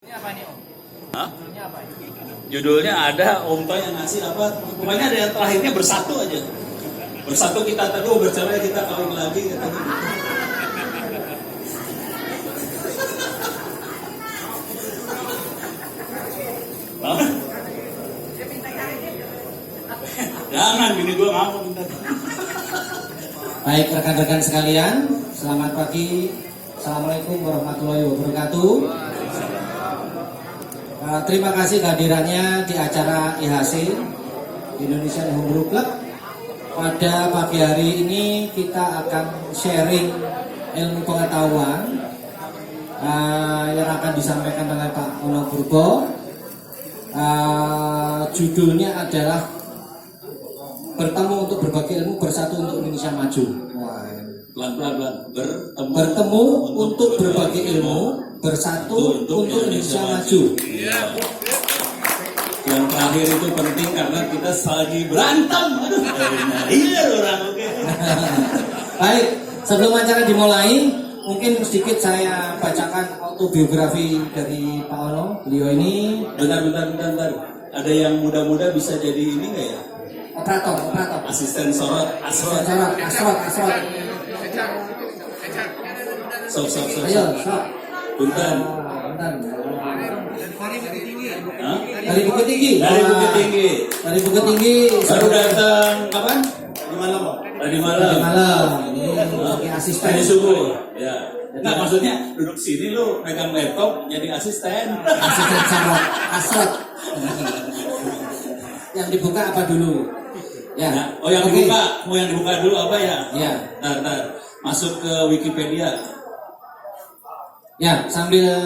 Ini apa nih Om? Hah? Judulnya apa? Judulnya ada Om Toy yang ngasih apa? Pokoknya ada yang terakhirnya bersatu aja. Bersatu kita teguh, bercerai kita kawin lagi katanya. Hah? Jangan, bini gue nggak mau minta. Baik rekan-rekan sekalian, selamat pagi. Assalamualaikum warahmatullahi wabarakatuh. Terima kasih kehadirannya di acara IHC Indonesian Homebrew Club. Pada pagi hari ini kita akan sharing ilmu pengetahuan yang akan disampaikan oleh Pak Ono Purbo. Judulnya adalah bertemu untuk berbagi ilmu, bersatu untuk Indonesia maju. Pelan-pelan Bertemu untuk berbagi ilmu, bersatu untuk Indonesia maju. Iya. Yang terakhir itu penting karena kita lagi berantem. Aduh, iya orang oke. Baik, sebelum acara dimulai, mungkin sedikit saya bacakan autobiografi dari Pak Ono. Beliau ini Bentar. Ada yang muda-muda bisa jadi ini nggak ya? operator. Asisten sorot, asrot. Asrot. Sok. Ayo, sok. Punten. Bentar. Hah? Dari Bukit Tinggi. Dari Bukit Tinggi. Dari Bukit Tinggi. Baru datang kapan? Di malam. Tadi malam. Ini sebagai asisten. Tadi subuh. Ya. Nah, maksudnya duduk sini lu megang laptop jadi asisten. Asisten asrot. Yang dibuka apa dulu? Ya. Nah, oh yang Oke. dibuka, mau yang dibuka dulu apa ya? Ya. Ntar. Masuk ke Wikipedia. Ya, sambil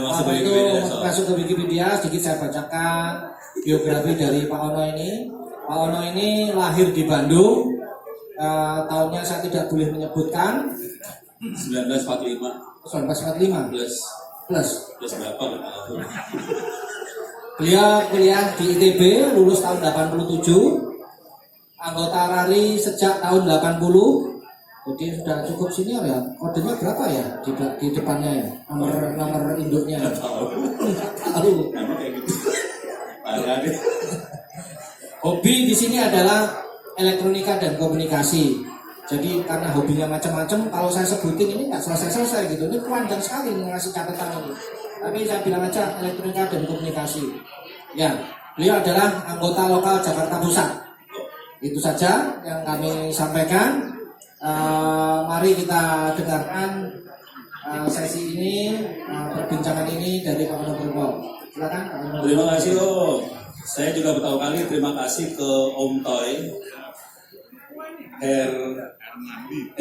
masuk apa ke itu, Wikipedia, so. masuk ke Wikipedia, sedikit saya bacakan biografi dari Pak Ono ini. Pak Ono ini lahir di Bandung. Tahunnya saya tidak boleh menyebutkan. 1945 1945 plus berapa kan? Beliau kuliah di ITB, lulus tahun 87. Anggota RARI sejak tahun 80. Jadi sudah cukup senior ya. Kodenya berapa ya di depannya ya? Nomor induknya. Nggak tahu. Tahu. Nama kayak gitu. Parah deh. Hobi di sini adalah elektronika dan komunikasi. Jadi karena hobinya macam-macam, kalau saya sebutin ini nggak selesai gitu. Ini panjang sekali ngasih catatan ini. Tapi saya bilang aja elektronika dan komunikasi. Ya, beliau adalah anggota lokal Jakarta Pusat. Itu saja yang kami sampaikan. Mari kita dengarkan sesi ini, perbincangan ini dari Pak Ono Purbo. Silakan Pak Ono. Terima kasih Om. Saya juga bertahu kali terima kasih ke Om Toy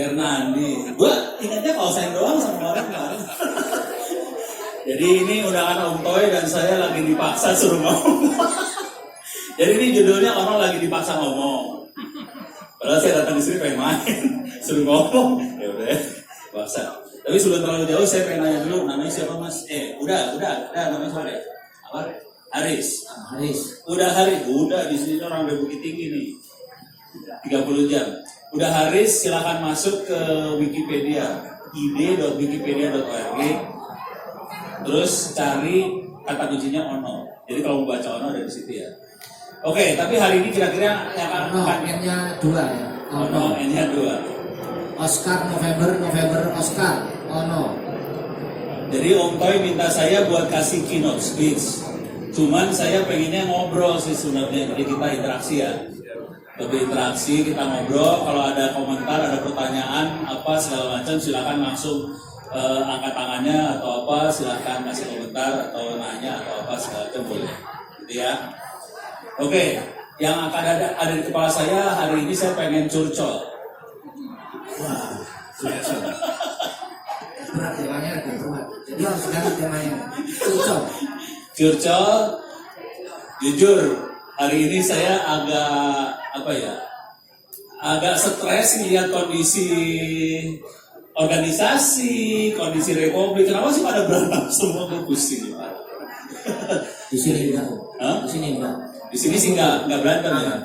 Hernandi. Gua ingatnya kalau saya doang sama orang kemarin. Jadi ini undangan Om Toy dan saya lagi dipaksa suruh ngomong. Jadi ini judulnya orang lagi dipaksa ngomong. Padahal saya datang di sini pengen main, suruh ngomong. Ya udah, paksa. Tapi sebelum terlalu jauh saya pengen nanya dulu, namanya siapa Mas? Udah, namanya siapa ya? Apa? Haris. Udah di sini orang dari Bukit Tinggi nih. 30 jam. Udah Haris, silakan masuk ke Wikipedia, id.wikipedia.org. Terus cari kata kuncinya Ono. Jadi kalau mau baca Ono ada di situ ya. Oke, tapi hari ini kira-kira yang akan N-nya 2 ya. Ono, N-nya 2. Oscar November Oscar Ono. Jadi Om Toy minta saya buat kasih keynote speech. Cuman saya pengennya ngobrol sih sebenarnya, jadi kita interaksi ya. Lebih interaksi, kita ngobrol. Kalau ada komentar, ada pertanyaan, apa segala macam, silakan langsung angkat tangannya atau apa, silakan kasih komentar atau nanya atau apa segala macam boleh. Gitu ya. Oke, yang akan ada di kepala saya hari ini saya pengen curcol. Wah, berat temanya agak berat. Jadi harus ganti temanya. Curcol, jujur hari ini saya agak stres lihat kondisi organisasi, kondisi republik. Kenapa sih pada berantem semua ke pusing? Di sini enggak. Hah? Di sini enggak. Di sini sih nggak berantem ya.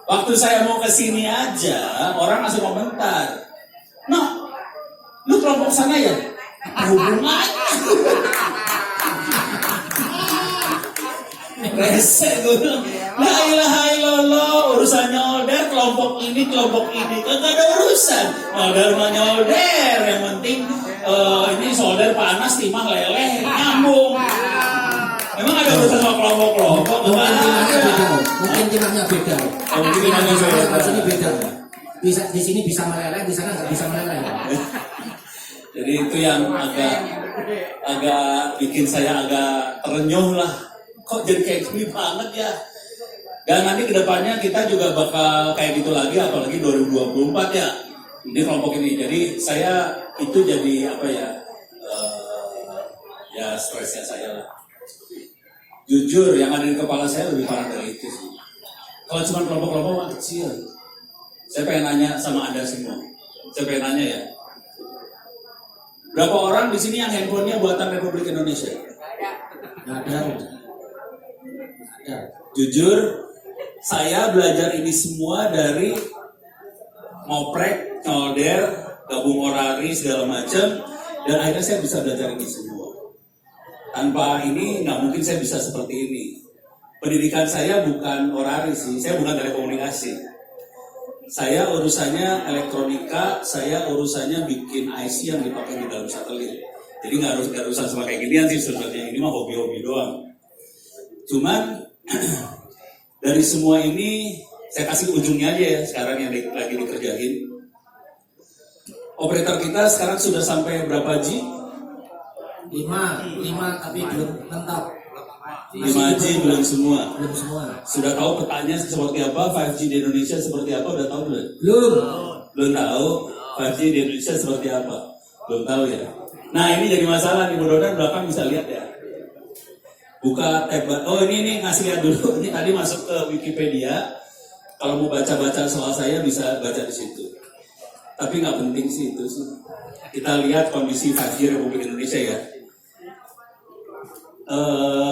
Waktu saya mau ke sini aja, orang langsung komentar. Nah, lu kelompok sana ya? Apa hubungannya? Resek gue bilang, la ilaha illallah, urusan nyolder kelompok ini kagak ada urusan. Nyolder mah nyolder, yang penting ini solder panas, timah leleh, nyambung. Memang ada urusan sama kelompok-kelompok. Mungkin timahnya beda. Mungkin timahnya beda. Di sini beda. Di sini bisa meleleh, di sana nggak bisa meleleh. Jadi itu yang agak bikin saya agak terenyuh lah. Kok jadi kayak gini banget ya? Dan nanti kedepannya kita juga bakal kayak gitu lagi, apalagi 2024 ya. Ini kelompok ini. Jadi saya itu jadi apa ya? Ya stresnya saya lah. Jujur, yang ada di kepala saya lebih parah dari itu sih. Kalau cuma kelompok-kelompok mah kecil. Saya pengen nanya sama Anda semua. Saya pengen nanya ya. Berapa orang di sini yang handphonenya buatan Republik Indonesia? Ada. Jujur, saya belajar ini semua dari ngoprek, nyolder, gabung orari segala macam, dan akhirnya saya bisa belajar ini semua. Tanpa ini nggak mungkin saya bisa seperti ini. Pendidikan saya bukan orari sih, saya bukan telekomunikasi. Saya urusannya elektronika, saya urusannya bikin IC yang dipakai di dalam satelit. Jadi nggak urusan sama kayak ginian sih sebenarnya, ini mah hobi-hobi doang. Cuman dari semua ini saya kasih ujungnya aja ya sekarang yang lagi dikerjain. Operator kita sekarang sudah sampai berapa G? 5 tapi belum mentok. 5G belum semua. Belum semua. Sudah tahu petanya seperti apa? 5G di Indonesia seperti apa? Udah tahu belum? Belum tahu 5G di Indonesia seperti apa? Belum tahu ya. Nah ini jadi masalah nih, mudah-mudahan belakang bisa lihat ya. Buka tab. Oh ini ngasih lihat dulu. Ini tadi masuk ke Wikipedia. Kalau mau baca-baca soal saya bisa baca di situ. Tapi nggak penting sih itu sih. Kita lihat kondisi 5G Republik Indonesia ya.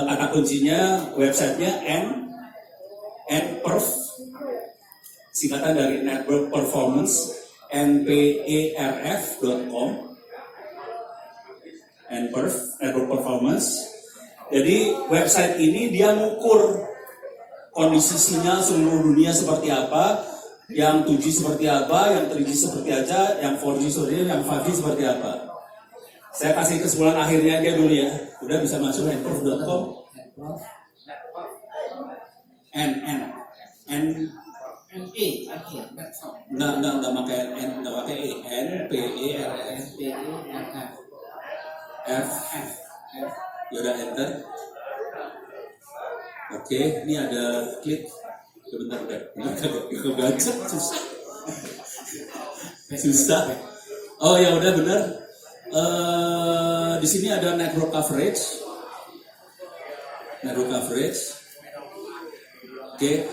Kata kuncinya websitenya NPERF, singkatan dari Network Performance, nperf.com. NPERF, Network Performance. Jadi website ini dia mengukur kondisi sinyal seluruh dunia seperti apa, yang 2G seperti apa, yang 3G seperti aja, yang 4G seperti apa, yang 5G seperti apa. Saya kasih kesimpulan akhirnya aja dulu ya. Udah bisa masuk nperf.com. Enggak pakai NPERF. Ya udah enter. Oke, ini ada klik. Bentar. Ini baca susah. Oh ya udah benar. Di sini ada network coverage. Oke.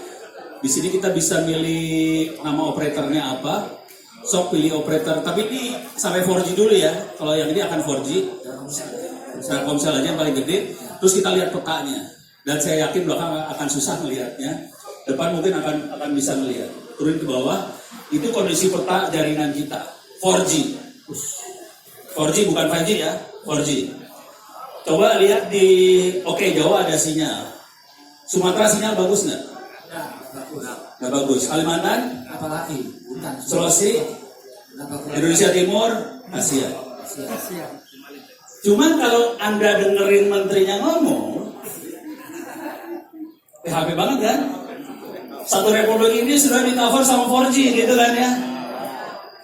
Di sini kita bisa milih nama operatornya apa. Sok pilih operator. Tapi ini sampai 4G dulu ya. Kalau yang ini akan 4G. Telkomsel aja yang paling gede. Terus kita lihat petanya. Dan saya yakin belakang akan susah melihatnya. Depan mungkin akan bisa melihat. Turun ke bawah. Itu kondisi peta jaringan kita. 4G. 4G bukan 5G ya, 4G. Coba lihat di Jawa ada sinyal. Sumatera sinyal bagus nggak? Nggak bagus. Kalimantan? Apalagi? Bukan. Sulawesi? Indonesia Timur? Asia. Cuman kalau Anda dengerin menterinya ngomong, PHP banget kan? Satu republik ini sudah di-cover sama 4G gitu kan ya.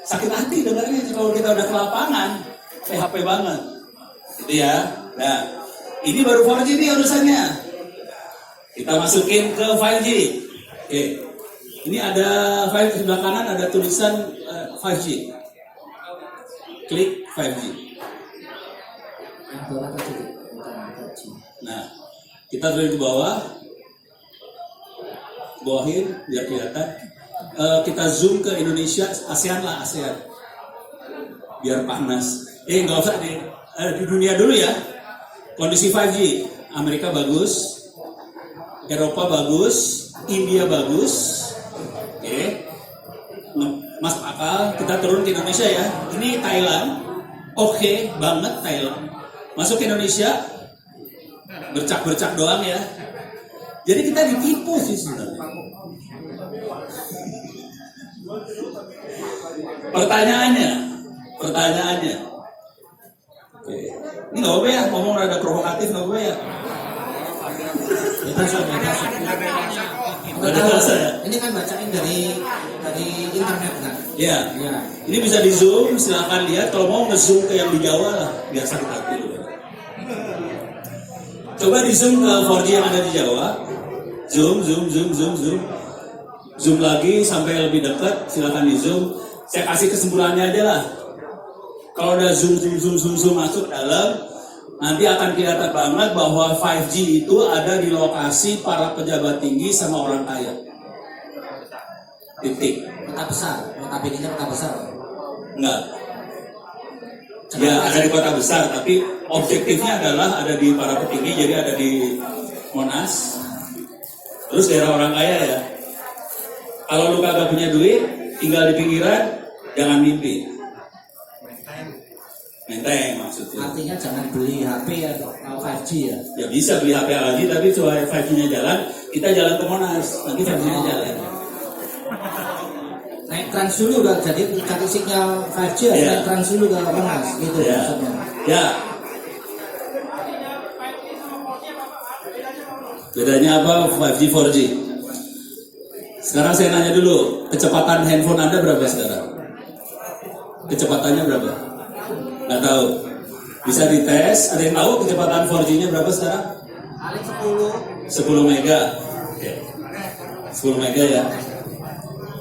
Sakit hati dengarnya kalau kita udah ke lapangan. PHP banget, gitu ya. Nah, ini baru 4G nih urusannya. Kita masukin ke 5G. Oke, ini ada 5G sebelah kanan ada tulisan 5G. Klik 5G. Nah, kita turun ke bawah, bawahin biar kelihatan. Kita zoom ke Indonesia, ASEAN, biar panas. Nggak usah di dunia dulu ya. Kondisi 5G, Amerika bagus, Eropa bagus, India bagus. Oke, masuk akal. Kita turun ke Indonesia ya. Ini Thailand, oke banget Thailand. Masuk ke Indonesia, bercak doang ya. Jadi kita ditipu sih sebenarnya. Pertanyaannya. Oke. Ini nggak apa ya, ngomong rada provokatif nggak apa ya? Bebas. Ada bahasa ya? Ini kan bacain dari internet kan? Ya. Ya. Ini bisa di zoom, silakan lihat. Kalau mau nge-zoom ke yang di Jawa lah, biar sakit hati. Coba di zoom ke 4G yang ada di Jawa. Zoom. Zoom lagi sampai lebih dekat, silakan di zoom. Saya kasih kesimpulannya aja lah. Kalau udah zoom masuk ke dalam, nanti akan kelihatan banget bahwa 5G itu ada di lokasi para pejabat tinggi sama orang kaya. Titik. Kota besar, notabene kota besar. Enggak. Ya ada di kota besar, tapi objektifnya adalah ada di para petinggi, jadi ada di Monas. Terus daerah orang kaya ya. Kalau lu kagak punya duit, tinggal di pinggiran, jangan mimpi. Menteng maksudnya. Artinya jangan beli HP atau 5G ya. Ya bisa beli HP lagi, tapi supaya 5G-nya jalan, kita jalan ke Monas, nanti 5G-nya jalan. Naik trans dulu kan, jadi cari sinyal 5G ya. Naik trans dulu ke Monas, gitu Ya. maksudnya. Ya. Bedanya apa 5G 4G? Sekarang saya nanya dulu, kecepatan handphone Anda berapa sekarang? Kecepatannya berapa? Nggak tahu. Bisa dites, ada yang tahu kecepatan 4G-nya berapa sekarang? Paling 10 mega. Oke. 10 mega ya.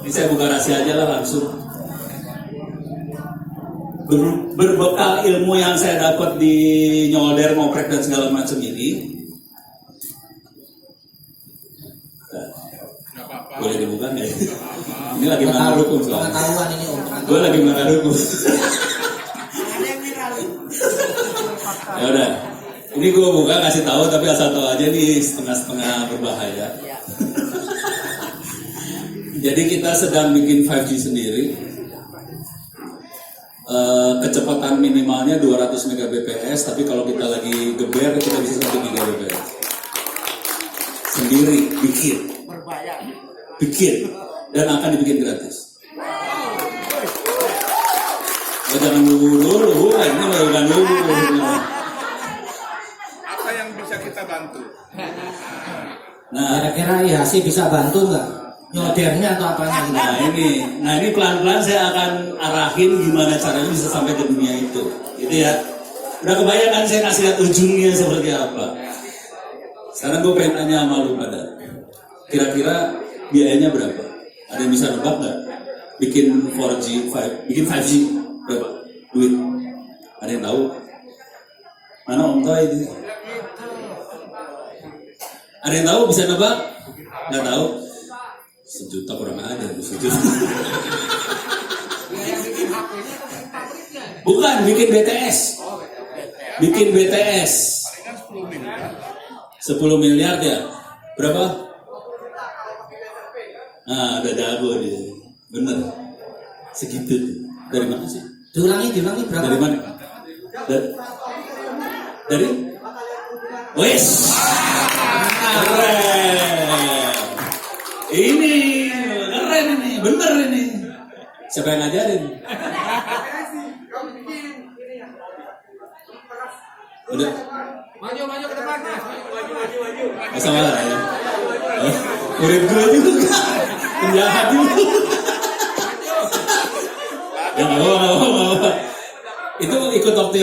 Ini saya buka rahasia aja lah langsung. Berbekal ilmu yang saya dapat di nyolder, ngoprek dan segala macam ini. Boleh dibuka nggak ya? Ini lagi melanggar hukum soalnya. pengetahuan ini Om. Gue lagi melanggar hukum. Ya udah. Ini gue buka kasih tahu, tapi asal tahu aja nih setengah-setengah berbahaya. Jadi kita sedang bikin 5G sendiri. Kecepatan minimalnya 200 Mbps, tapi kalau kita lagi geber kita bisa 1 Gbps. Sendiri bikin dan akan dibikin gratis. Jangan dulu, ini bukan dulu. Apa yang bisa kita bantu? Nah, Kira-kira IHC bisa bantu nggak? Nyoldernya atau apanya gitu? nah ini pelan-pelan saya akan arahin gimana caranya bisa sampai ke dunia itu, gitu ya. Udah kebayang kan saya kasih lihat ujungnya seperti apa. Sekarang gue pengen tanya sama lu pada, kira-kira biayanya berapa? Ada yang bisa nebak nggak? Bikin 5G berapa? Duit? Ada yang tahu? Mana Om Toy itu? Ada yang tahu bisa nebak? Nggak tahu? 1 juta kurang aja, 1 juta. Bukan, bikin BTS. Bikin BTS. 10 miliar ya? Berapa? Nah, udah jago dia. Bener. Segitu. Dari mana sih? Diulangi berapa? Dari mana? Dari? Wes. Keren. Ini keren ini, bener ini. Siapa yang ngajarin? Udah. Maju ke depan. Maju. Masa marah ya? Murid gue juga. Penjahat juga. Ya nggak apa-apa. Itu ikut waktu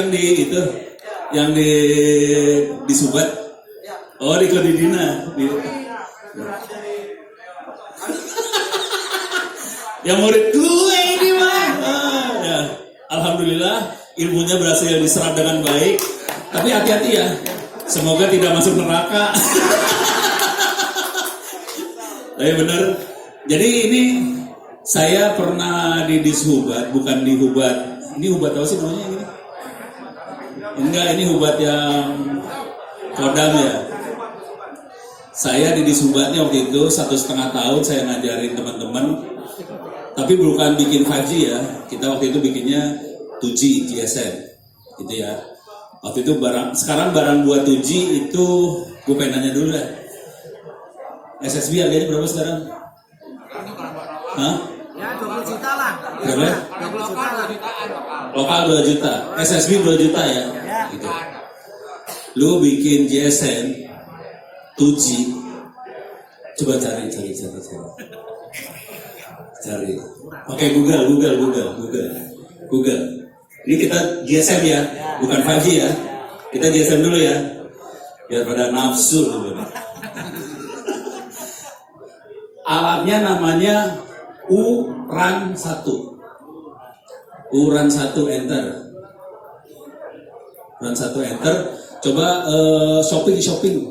yang di Subat. Oh, ikut di Dina. Yang murid gue ini mah. Ya. Alhamdulillah ilmunya berhasil diserap dengan baik. Tapi hati-hati ya. Semoga tidak masuk neraka. Tapi bener. Jadi ini saya pernah di Dishubat, bukan di Hubat. Ini Hubat apa sih namanya ini? Enggak, ini Hubat yang Kodam ya. Saya di Dishubatnya waktu itu 1,5 tahun saya ngajarin teman-teman. Tapi bukan bikin 5G ya. Kita waktu itu bikinnya 2G GSM. Gitu ya. Waktu itu sekarang barang buat 2G itu gue pengen nanya dulu lah. SSB harganya berapa sekarang? Hah? Ya 20 juta lah. Berapa? 20 juta lah. Lokal 2 juta, SSB 2 juta ya? Gitu. Lu bikin GSM 2G, coba cari. Oke, Google. Ini kita GSM ya, bukan 5G ya. Kita GSM dulu ya, biar pada nafsu dulu. Alatnya namanya URAN 1. URAN 1 enter. URAN 1 enter. Coba shopping.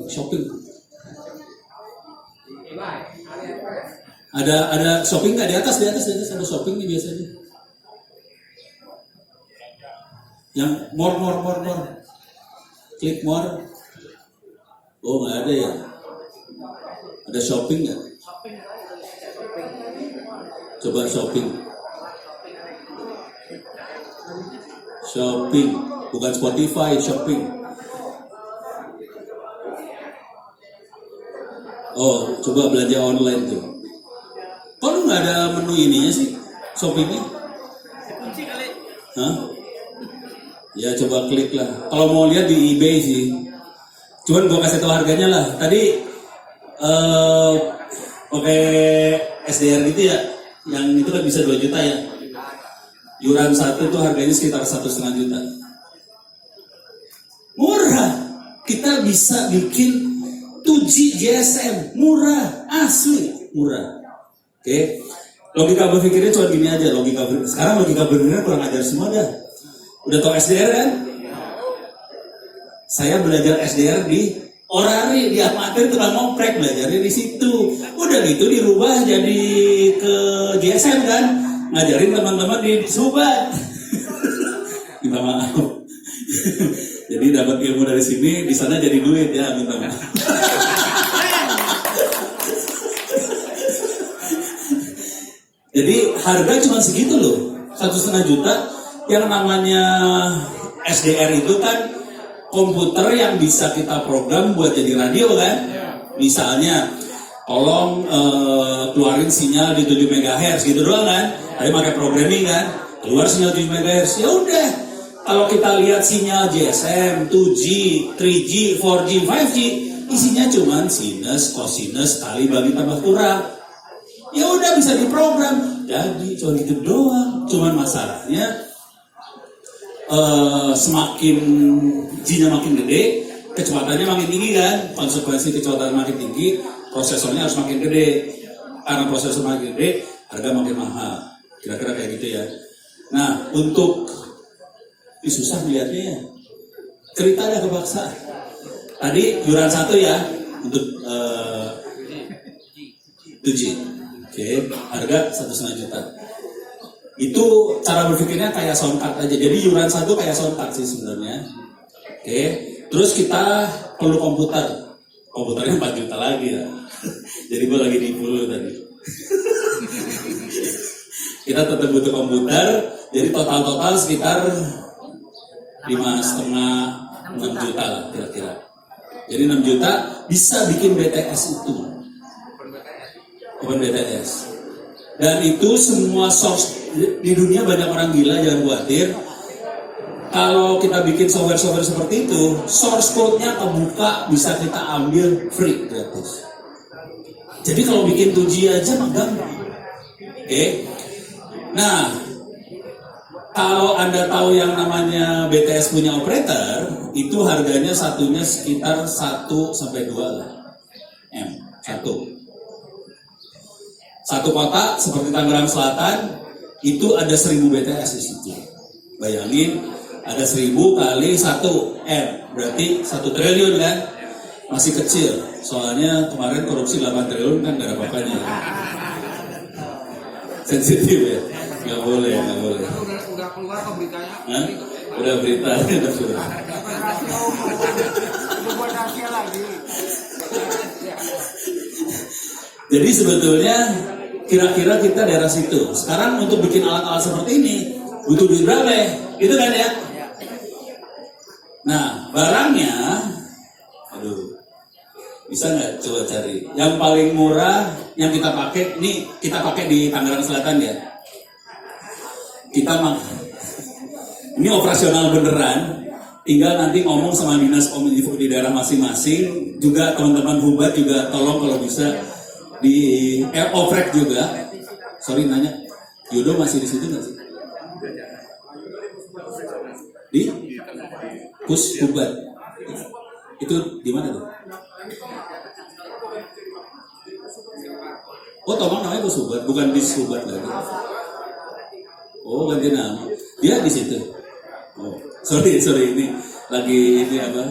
Ada shopping nggak di atas ada shopping nih biasanya. Yang more. Klik more. Oh nggak ada ya. Ada shopping nggak? Coba shopping, bukan Spotify, shopping. Oh, coba belanja online tuh. Kok lu nggak ada menu ininya sih, shoppingnya? Kunci kali. Hah? Ya coba klik lah. Kalau mau lihat di eBay sih. Cuman gua kasih tahu harganya lah. Tadi pakai SDR gitu ya. Yang itu kan bisa 2 juta ya. Yuran 1 tuh harganya sekitar 1,5 juta. Murah. Kita bisa bikin 2G GSM, murah, asli, murah. Oke. Logika berpikirnya cuma gini aja, sekarang logika berpikirnya kurang ajar semua dah. Udah tau SDR kan? Saya belajar SDR di Orari, di amatir tukang ngoprek, belajarnya di situ. Udah gitu dirubah jadi ke GSM kan, ngajarin teman-teman di Subat. Minta maaf. Jadi dapat ilmu dari sini, di sana jadi duit ya, minta maaf. Jadi harga cuma segitu loh, 1,5 juta. Yang namanya SDR itu kan komputer yang bisa kita program buat jadi radio kan. Misalnya, tolong keluarin sinyal di 7 MHz gitu doang kan. Ada pakai programming kan, keluar sinyal 7 MHz. Ya udah, kalau kita lihat sinyal GSM, 2G, 3G, 4G, 5G, isinya cuman sinus, cosinus, kali bagi tambah kurang. Ya udah bisa diprogram. Jadi cuma gitu doang. Cuman masalahnya semakin G-nya makin gede, kecepatannya makin tinggi kan. Konsekuensi kecepatan makin tinggi, prosesornya harus makin gede. Karena prosesor makin gede, harga makin mahal. Kira-kira kayak gitu ya. Nah, untuk susah melihatnya ya. Cerita ada kepaksa. Tadi yuran 1 ya untuk 2G. Oke, harga 1,5 juta. Itu cara berpikirnya kayak sound card aja. Jadi yuran 1 kayak sound card sih sebenarnya. Oke, terus kita perlu komputer. Komputernya 4 juta lagi ya. Jadi gue lagi nipu dulu tadi. Kita tetap butuh komputer. Jadi total sekitar 5,5-6 juta lah kira-kira. Jadi 6 juta bisa bikin BTS itu. Open BTS. Dan itu semua source di dunia banyak orang gila, jangan khawatir. Kalau kita bikin software seperti itu, source code-nya kebuka, bisa kita ambil free gratis. Jadi kalau bikin 2G aja mah gampang. Oke. Nah, kalau Anda tahu yang namanya BTS punya operator, itu harganya satunya sekitar 1-2 lah. M1. Satu kota seperti Tangerang Selatan itu ada 1000 BTS di situ. Bayangin ada 1000 kali 1 M, berarti 1 triliun kan? Masih kecil. Soalnya kemarin korupsi 8 triliun kan gak ada apa-apanya. Sensitif ya? Gak boleh. Udah keluar kok beritanya. Hah? Udah beritanya udah keluar. Jadi sebetulnya kira-kira kita daerah situ. Sekarang untuk bikin alat-alat seperti ini butuh duit berapa ya? Gitu kan ya? Nah, barangnya Bisa nggak coba cari? Yang paling murah yang kita pakai, ini kita pakai di Tangerang Selatan ya. Kita ini operasional beneran. Tinggal nanti ngomong sama dinas kominfo di daerah masing-masing. Juga teman-teman Hubat juga tolong kalau bisa di oprek juga. Sorry nanya, Yudo masih di situ nggak sih? Di Pus Hubat. Itu di mana tuh? Oh, Tomang namanya Pus Hubat, bukan Dis Hubat lagi. Oh, ganti nama. Dia di situ. Oh, sorry ini lagi ini apa?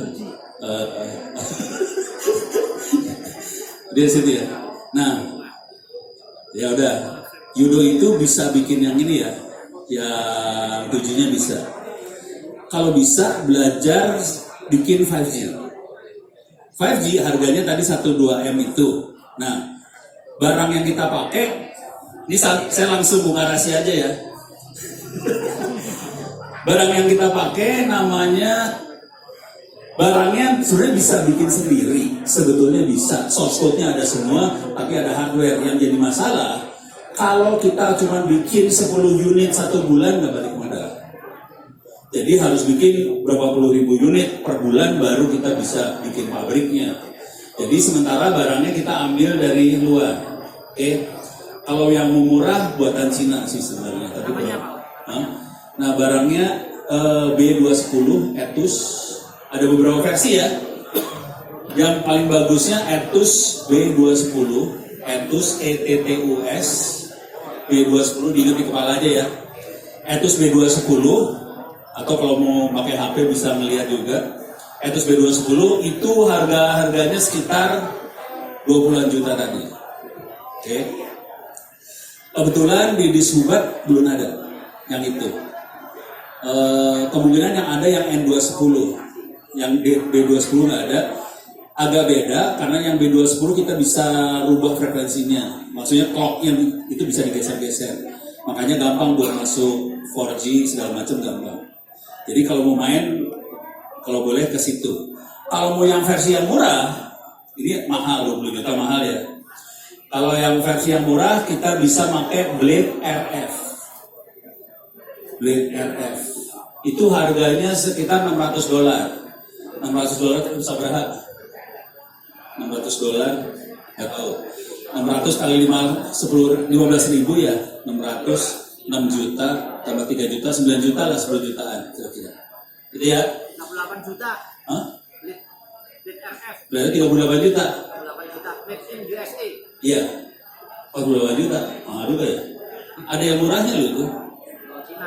Dia di situ ya. Nah, ya udah. Yudo itu bisa bikin yang ini ya, yang 7-nya bisa. Kalau bisa belajar bikin 5G. 5G harganya tadi 1-2 M itu. Nah, barang yang kita pakai, ini saya langsung buka rahasia aja ya. Barang yang kita pakai namanya, barangnya sebenarnya bisa bikin sendiri, sebetulnya bisa. Source code-nya ada semua, tapi ada hardware. Yang jadi masalah, kalau kita cuma bikin 10 unit 1 bulan nggak balik modal. Jadi harus bikin berapa puluh ribu unit per bulan baru kita bisa bikin pabriknya. Jadi sementara barangnya kita ambil dari luar. Oke. Kalau yang murah buatan Cina sih sebenarnya. Tapi nah barangnya B210 Etus. Ada beberapa versi ya. Yang paling bagusnya Etus B210. Etus ETTUS B210, diingat di kepala aja ya. Etus B210. Atau kalau mau pakai HP bisa melihat juga. Etus B210 itu harganya sekitar 20-an juta tadi. Oke. Kebetulan di Dishubat belum ada yang itu. Kemungkinan yang ada yang N210. Yang B210 nggak ada. Agak beda karena yang B210 kita bisa rubah frekuensinya. Maksudnya clocknya itu bisa digeser-geser. Makanya gampang buat masuk 4G segala macam gampang. Jadi kalau mau main, kalau boleh ke situ. Kalau mau yang versi yang murah, ini mahal, 20 juta mahal ya. Kalau yang versi yang murah, kita bisa pakai Blade RF. Blade RF. Itu harganya sekitar $600. $600 bisa berapa? $600, nggak tahu. 600 kali 15 ribu ya, 600. 6 juta, tambah 3 juta, 9 juta lah, 10 jutaan kira-kira. Gitu ya? 68 juta. Hah? Lead RF. Berarti 38 juta? 68 juta. Made in USA. Iya. 48 juta? Mahal juga ya? Ada yang murahnya loh itu.